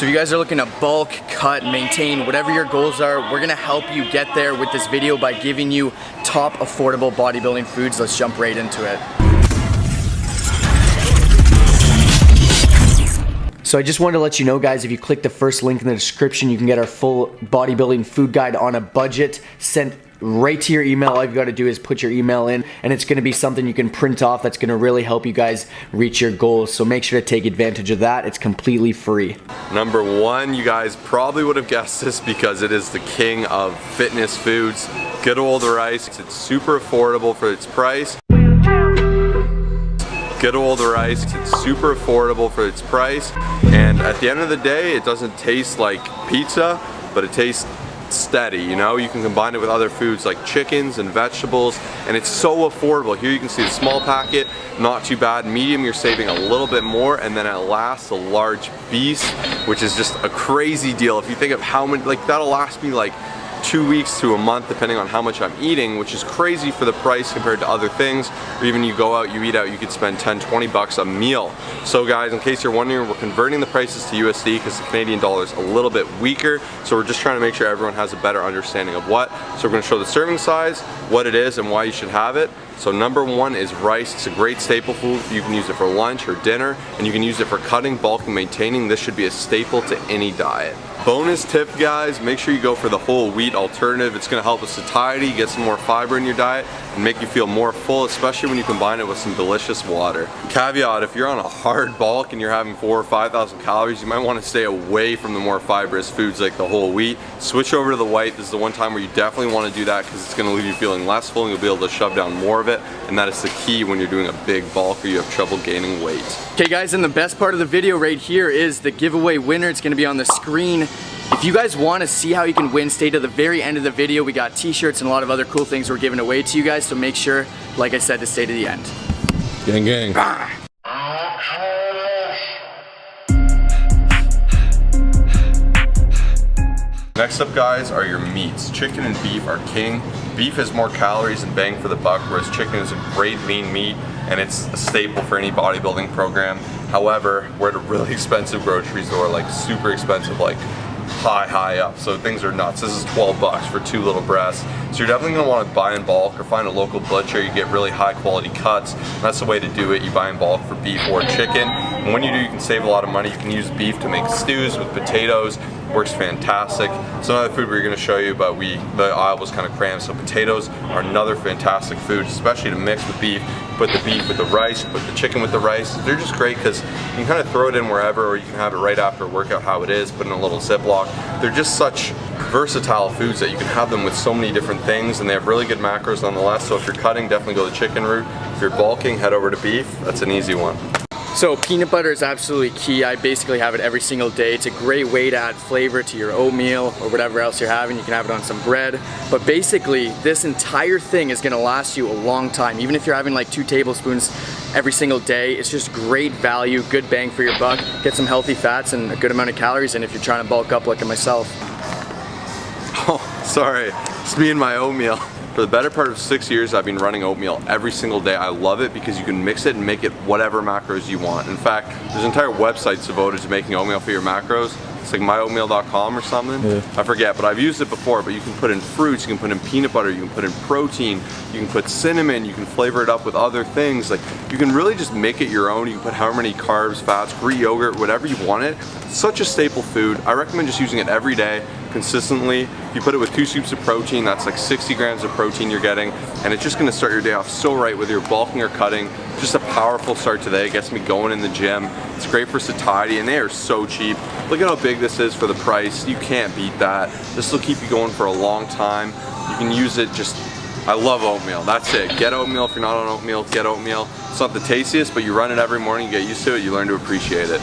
So if you guys are looking to bulk, cut, maintain, whatever your goals are, we're gonna help you get there with this video by giving you top affordable bodybuilding foods. Let's jump right into it. So I just wanted to let you know, guys, if you click the first link in the description, you can get our full bodybuilding food guide on a budget sent right to your email. All you've got to do is put your email in, and it's going to be something you can print off that's going to really help you guys reach your goals. So make sure to take advantage of that. It's completely free. Number one, you guys probably would have guessed this because it is the king of fitness foods. Good old rice. It's super affordable for its price. Good old rice. It's super affordable for its price. And at the end of the day, it doesn't taste like pizza, but it tastes steady. You know, you can combine it with other foods like chickens and vegetables, and it's so affordable. Here you can see the small packet, not too bad. Medium, you're saving a little bit more, and then at last the large beast, which is just a crazy deal. If you think of how many, like that'll last me like 2 weeks to a month depending on how much I'm eating, which is crazy for the price compared to other things. Or even you go out, you eat out, you could spend 10-20 bucks a meal. So guys, in case you're wondering, we're converting the prices to USD because the Canadian dollar is a little bit weaker, so we're just trying to make sure everyone has a better understanding of what. So we're going to show the serving size, what it is, and why you should have it. So number one is rice. It's a great staple food. You can use it for lunch or dinner, and you can use it for cutting, bulking, maintaining. This should be a staple to any diet. Bonus tip, guys, make sure you go for the whole wheat alternative. It's gonna help with satiety, get some more fiber in your diet, and make you feel more full, especially when you combine it with some delicious water. Caveat, if you're on a hard bulk and you're having 4,000 or 5,000 calories, you might wanna stay away from the more fibrous foods like the whole wheat. Switch over to the white. This is the one time where you definitely wanna do that because it's gonna leave you feeling less full and you'll be able to shove down more of it, and that is the key when you're doing a big bulk or you have trouble gaining weight. Okay guys, and the best part of the video right here is the giveaway winner. It's gonna be on the screen. If you guys want to see how you can win, stay to the very end of the video. We got t-shirts and a lot of other cool things we're giving away to you guys, so make sure, like I said, to stay to the end. Gang, gang. Next up, guys, are your meats. Chicken and beef are king. Beef has more calories and bang for the buck, whereas chicken is a great lean meat and it's a staple for any bodybuilding program. However, we're at a really expensive grocery store, like super expensive, like high up, so things are nuts. This is 12 bucks for 2 little breasts. So you're definitely gonna wanna buy in bulk or find a local butcher. You get really high quality cuts, and that's the way to do it. You buy in bulk for beef or chicken. And when you do, you can save a lot of money. You can use beef to make stews with potatoes. Works fantastic. It's another food we're gonna show you, but the aisle was kind of crammed, so potatoes are another fantastic food, especially to mix with beef. Put the beef with the rice, put the chicken with the rice. They're just great because you can kind of throw it in wherever, or you can have it right after a workout how it is, put in a little Ziploc. They're just such versatile foods that you can have them with so many different things, and they have really good macros nonetheless. So if you're cutting, definitely go the chicken route. If you're bulking, head over to beef. That's an easy one. So peanut butter is absolutely key. I basically have it every single day. It's a great way to add flavor to your oatmeal or whatever else you're having. You can have it on some bread. But basically, this entire thing is gonna last you a long time. Even if you're having like 2 tablespoons every single day, it's just great value, good bang for your buck. Get some healthy fats and a good amount of calories in if you're trying to bulk up like myself. Oh, sorry, it's me and my oatmeal. For the better part of 6 years, I've been running oatmeal every single day. I love it because you can mix it and make it whatever macros you want. In fact, there's entire websites devoted to making oatmeal for your macros. It's like myoatmeal.com or something. Yeah. I forget, but I've used it before. But you can put in fruits, you can put in peanut butter, you can put in protein, you can put cinnamon, you can flavor it up with other things. Like, you can really just make it your own. You can put however many carbs, fats, Greek yogurt, whatever you want it. It's such a staple food. I recommend just using it every day, consistently. If you put it with 2 scoops of protein, that's like 60 grams of protein you're getting, and it's just gonna start your day off so right, whether you're bulking or cutting. Just a powerful start to the day. It gets me going in the gym. It's great for satiety, and they are so cheap. Look at how big this is for the price. You can't beat that. This will keep you going for a long time. You can use it just, I love oatmeal. That's it. Get oatmeal. If you're not on oatmeal, get oatmeal. It's not the tastiest, but you run it every morning, you get used to it, you learn to appreciate it.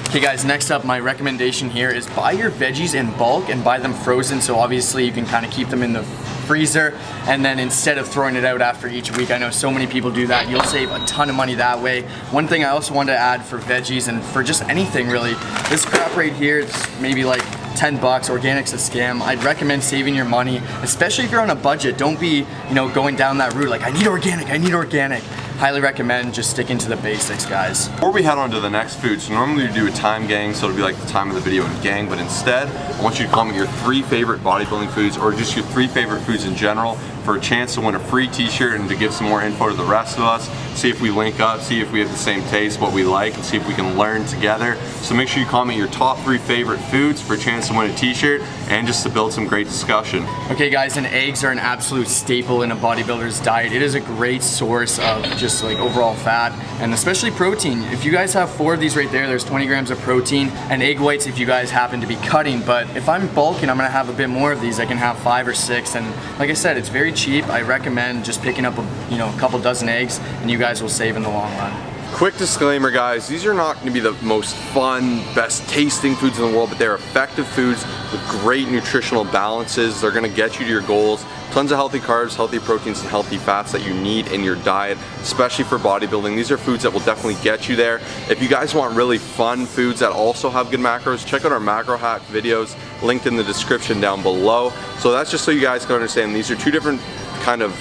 Okay guys, next up, my recommendation here is buy your veggies in bulk and buy them frozen, so obviously you can kind of keep them in the freezer, and then instead of throwing it out after each week, I know so many people do that, you'll save a ton of money that way. One thing I also wanted to add for veggies and for just anything really, this crap right here, it's maybe like 10 bucks, organic's a scam. I'd recommend saving your money, especially if you're on a budget. Don't be, going down that route like, I need organic. highly recommend just sticking to the basics, guys. Before we head on to the next food, so normally we do a time gang, so it'll be like the time of the video in gang, but instead, I want you to comment your 3 favorite bodybuilding foods or just your 3 favorite foods in general for a chance to win a free t-shirt and to give some more info to the rest of us, see if we link up, see if we have the same taste, what we like, and see if we can learn together. So make sure you comment your top 3 favorite foods for a chance to win a t-shirt and just to build some great discussion. Okay guys, and eggs are an absolute staple in a bodybuilder's diet. It is a great source of just like overall fat and especially protein. If you guys have 4 of these right there, there's 20 grams of protein, and egg whites if you guys happen to be cutting. But if I'm bulking, I'm gonna have a bit more of these. I can have 5 or 6, and like I said, it's very cheap. I recommend just picking up a couple dozen eggs, and you guys will save in the long run. Quick disclaimer, guys, these are not going to be the most fun, best tasting foods in the world, but they're effective foods with great nutritional balances. They're going to get you to your goals. Tons of healthy carbs, healthy proteins, and healthy fats that you need in your diet, especially for bodybuilding. These are foods that will definitely get you there. If you guys want really fun foods that also have good macros, check out our macro hack videos linked in the description down below. So that's just so you guys can understand these are 2 different kind of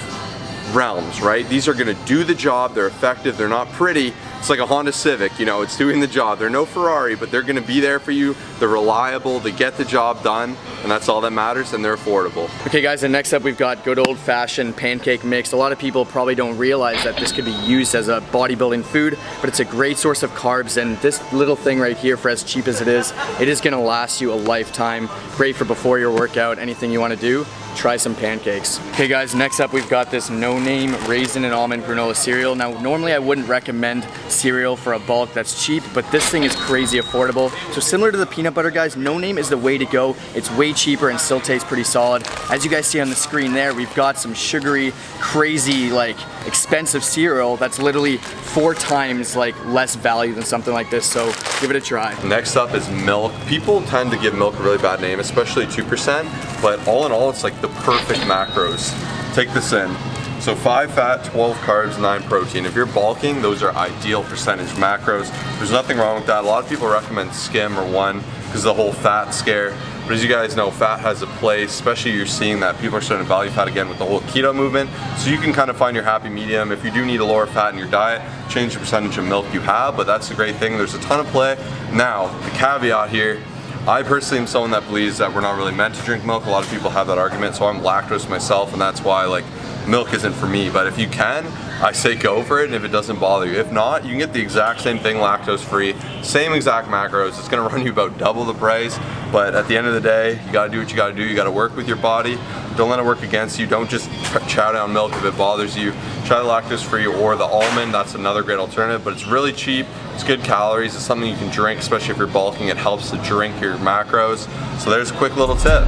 realms, right? These are gonna do the job, they're effective, they're not pretty. It's like a Honda Civic, you know, it's doing the job. They're no Ferrari, but they're gonna be there for you. They're reliable, they get the job done, and that's all that matters, and they're affordable. Okay guys, and next up we've got good old-fashioned pancake mix. A lot of people probably don't realize that this could be used as a bodybuilding food, but it's a great source of carbs, and this little thing right here, for as cheap as it is gonna last you a lifetime. Great for before your workout, anything you wanna do. Try some pancakes. Okay guys, next up we've got this no-name raisin and almond granola cereal. Now normally I wouldn't recommend cereal for a bulk that's cheap, but this thing is crazy affordable. So similar to the peanut butter, guys, no name is the way to go. It's way cheaper and still tastes pretty solid. As you guys see on the screen there, we've got some sugary, crazy, like expensive cereal that's literally 4 times like less value than something like this, so give it a try. Next up is milk. People tend to give milk a really bad name, especially 2%, but all in all, it's like the perfect macros. Take this in. So 5 fat, 12 carbs, 9 protein. If you're bulking, those are ideal percentage macros. There's nothing wrong with that. A lot of people recommend skim or 1 because of the whole fat scare. But as you guys know, fat has a place, especially you're seeing that people are starting to value fat again with the whole keto movement. So you can kind of find your happy medium. If you do need a lower fat in your diet, change the percentage of milk you have, but that's the great thing. There's a ton of play. Now, the caveat here, I personally am someone that believes that we're not really meant to drink milk. A lot of people have that argument, so I'm lactose myself, and that's why like milk isn't for me. But if you can, I say go for it, and if it doesn't bother you. If not, you can get the exact same thing lactose free, same exact macros. It's gonna run you about double the price, but at the end of the day, you gotta do what you gotta do. You gotta work with your body. Don't let it work against you. Don't just chow down milk if it bothers you. Try the lactose free or the almond. That's another great alternative, but it's really cheap. It's good calories. It's something you can drink, especially if you're bulking. It helps to drink your macros. So there's a quick little tip.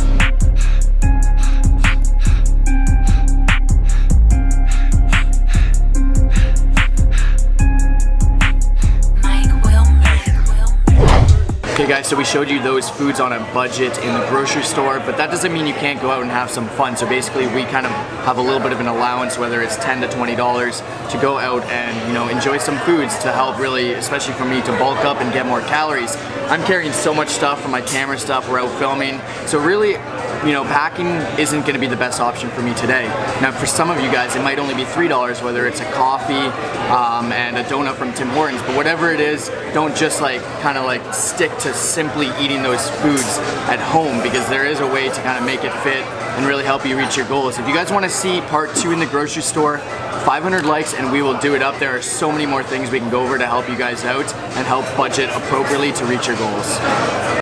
Okay guys, so we showed you those foods on a budget in the grocery store, but that doesn't mean you can't go out and have some fun. So basically we kind of have a little bit of an allowance, whether it's $10 to $20, to go out and enjoy some foods to help really, especially for me, to bulk up and get more calories. I'm carrying so much stuff for my camera stuff, we're out filming, so really packing isn't going to be the best option for me today. Now for some of you guys it might only be $3, whether it's a coffee and a donut from Tim Hortons, but whatever it is, don't just kind of stick to simply eating those foods at home, because there is a way to kind of make it fit and really help you reach your goals. If you guys want to see part 2 in the grocery store, 500 likes and we will do it up. There are so many more things we can go over to help you guys out and help budget appropriately to reach your goals.